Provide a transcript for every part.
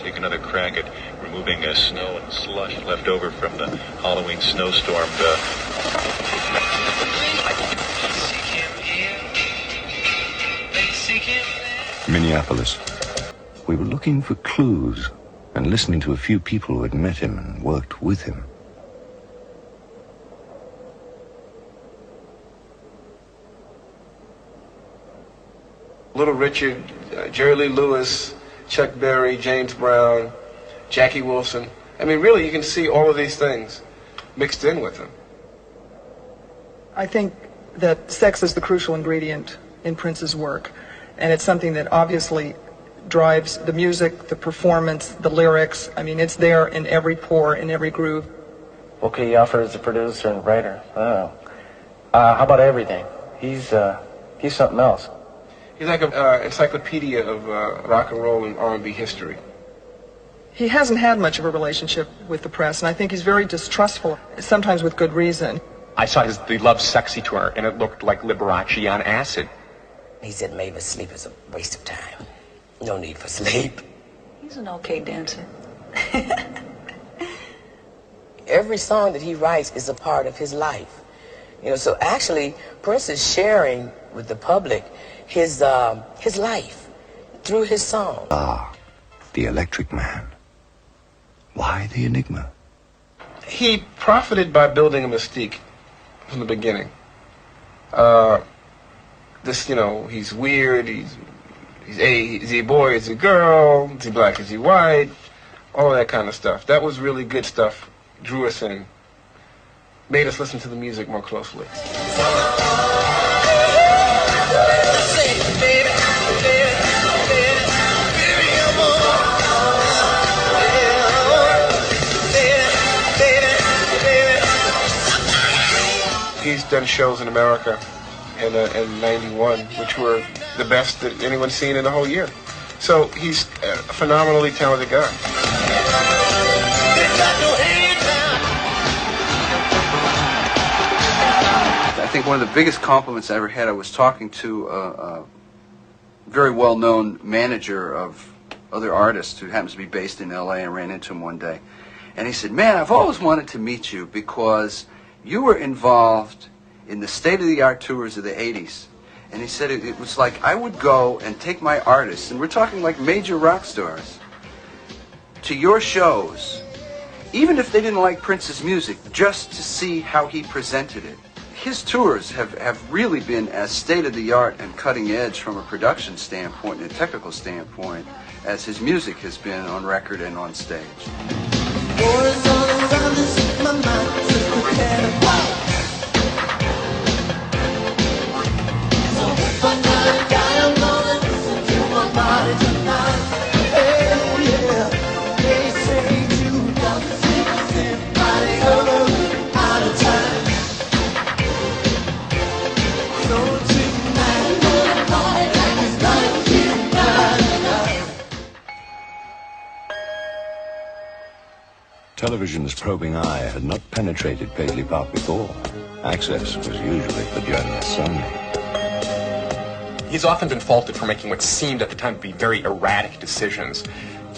take another crack at removing snow and slush left over from the Halloween snowstorm. Minneapolis. We were looking for clues and listening to a few people who had met him and worked with him. Little Richard, Jerry Lee Lewis, Chuck Berry, James Brown, Jackie Wilson. I mean, really, you can see all of these things mixed in with them. I think that sex is the crucial ingredient in Prince's work, and it's something that obviously drives the music, the performance, the lyrics. I mean, it's there in every pore, in every groove. What could he offer as a producer and writer? I don't know. How about everything? He's something else. He's like an encyclopedia of rock and roll and R&B history. He hasn't had much of a relationship with the press, and I think he's very distrustful, sometimes with good reason. I saw the Love Sexy tour, and it looked like Liberace on acid. He said Mavis, sleep is a waste of time. No need for sleep. He's an okay dancer. Every song that he writes is a part of his life. You know, so actually, Prince is sharing with the public his life through his song. Ah, the Electric Man. Why the enigma? He profited by building a mystique from the beginning. He's weird, he's a boy, is he a girl, is he black, is he white, all that kind of stuff. That was really good stuff, drew us in, made us listen to the music more closely. He's done shows in America in '91, which were the best that anyone's seen in the whole year. So he's a phenomenally talented guy. I think one of the biggest compliments I ever had, I was talking to a very well-known manager of other artists who happens to be based in L.A. and ran into him one day. And he said, "Man, I've always wanted to meet you because you were involved in the state-of-the-art tours of the 80s. And he said it was like I would go and take my artists, and we're talking like major rock stars, to your shows, even if they didn't like Prince's music, just to see how he presented it. His tours have really been as state-of-the-art and cutting-edge from a production standpoint and a technical standpoint as his music has been on record and on stage." Boys all around us, my mind is prepared to fight. But now I'm gonna listen to my body tonight. Hey, yeah, they say you got to see everybody out of time. So tonight, gonna party like it's 1999. Television's probing eye had not penetrated Paisley Park before. Access was usually for journalists only. He's often been faulted for making what seemed at the time to be very erratic decisions,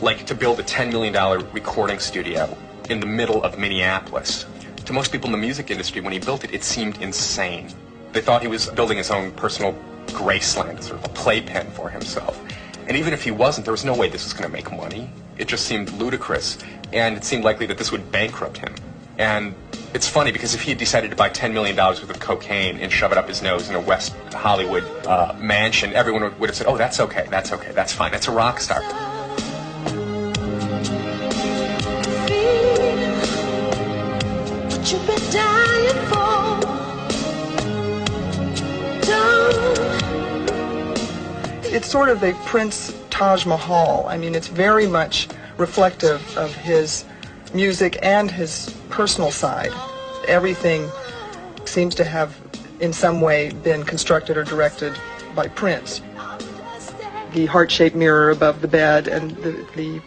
like to build a $10 million recording studio in the middle of Minneapolis. To most people in the music industry, when he built it, it seemed insane. They thought he was building his own personal Graceland, sort of a playpen for himself. And even if he wasn't, there was no way this was going to make money. It just seemed ludicrous, and it seemed likely that this would bankrupt him. And it's funny because if he had decided to buy $10 million worth of cocaine and shove it up his nose in a West Hollywood mansion, everyone would have said, "Oh, that's okay, that's fine, that's a rock star." What you've been dying for. It's sort of a Prince Taj Mahal. I mean, it's very much reflective of his music and his personal side. Everything seems to have in some way been constructed or directed by Prince. The heart-shaped mirror above the bed and the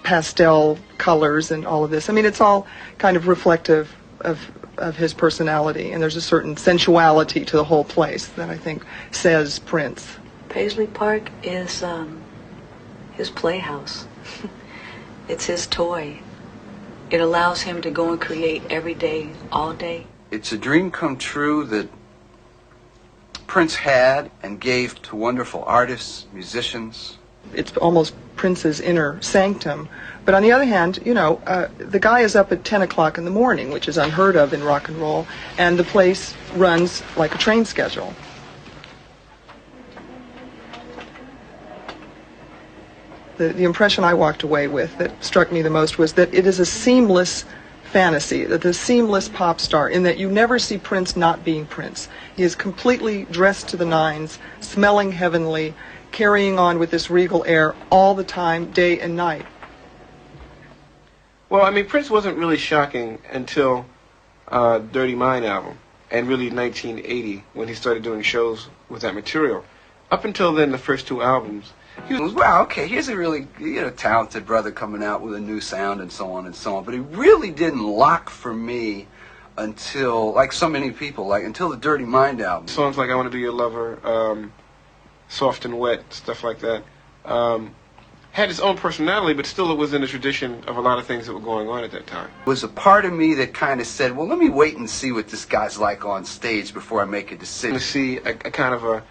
pastel colors and all of this. I mean, it's all kind of reflective of his personality, and there's a certain sensuality to the whole place that I think says Prince. Paisley Park is his playhouse. It's his toy. It allows him to go and create every day, all day. It's a dream come true that Prince had and gave to wonderful artists, musicians. It's almost Prince's inner sanctum. But on the other hand, you know, the guy is up at 10 o'clock in the morning, which is unheard of in rock and roll, and the place runs like a train schedule. The impression I walked away with that struck me the most was that it is a seamless fantasy, that the seamless pop star, in that you never see Prince not being Prince. He is completely dressed to the nines, smelling heavenly, carrying on with this regal air all the time, day and night. Well, I mean, Prince wasn't really shocking until Dirty Mind album, and really 1980 when he started doing shows with that material. Up until then, the first two albums, He was, wow, okay, here's a really talented brother coming out with a new sound and so on and so on. But he really didn't lock for me until, like so many people, like until the Dirty Mind album. Songs like I Want to Be Your Lover, Soft and Wet, stuff like that, had its own personality, but still it was in the tradition of a lot of things that were going on at that time. There was a part of me that kind of said, well, let me wait and see what this guy's like on stage before I make a decision. To see a kind of a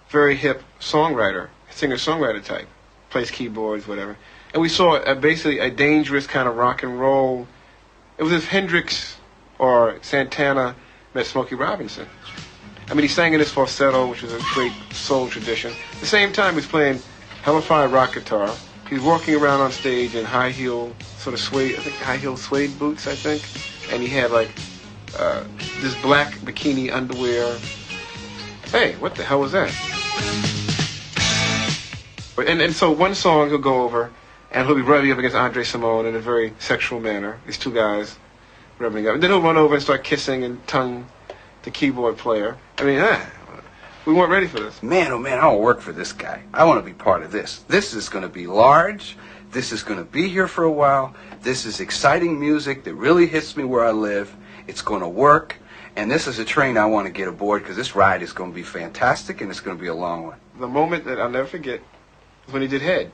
very hip songwriter, singer-songwriter type, plays keyboards, whatever. And we saw basically a dangerous kind of rock and roll. It was if Hendrix or Santana met Smokey Robinson. I mean, he sang in his falsetto, which was a great soul tradition. At the same time, he was playing hellified rock guitar. He was walking around on stage in high-heel, sort of suede, I think high-heel suede boots, I think. And he had like this black bikini underwear. Hey, what the hell was that? And so one song he'll go over, and he'll be rubbing up against Andre Simone in a very sexual manner. These two guys rubbing up. And then he'll run over and start kissing and tongue the keyboard player. I mean, we weren't ready for this. Man, oh man, I want to work for this guy. I want to be part of this. This is going to be large. This is going to be here for a while. This is exciting music that really hits me where I live. It's going to work. And this is a train I want to get aboard because this ride is going to be fantastic and it's going to be a long one. The moment that I'll never forget was when he did Head.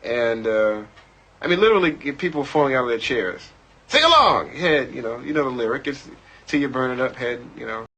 And, I mean, literally people were falling out of their chairs. Sing along! Head, you know the lyric. It's till you're burning up, Head, you know.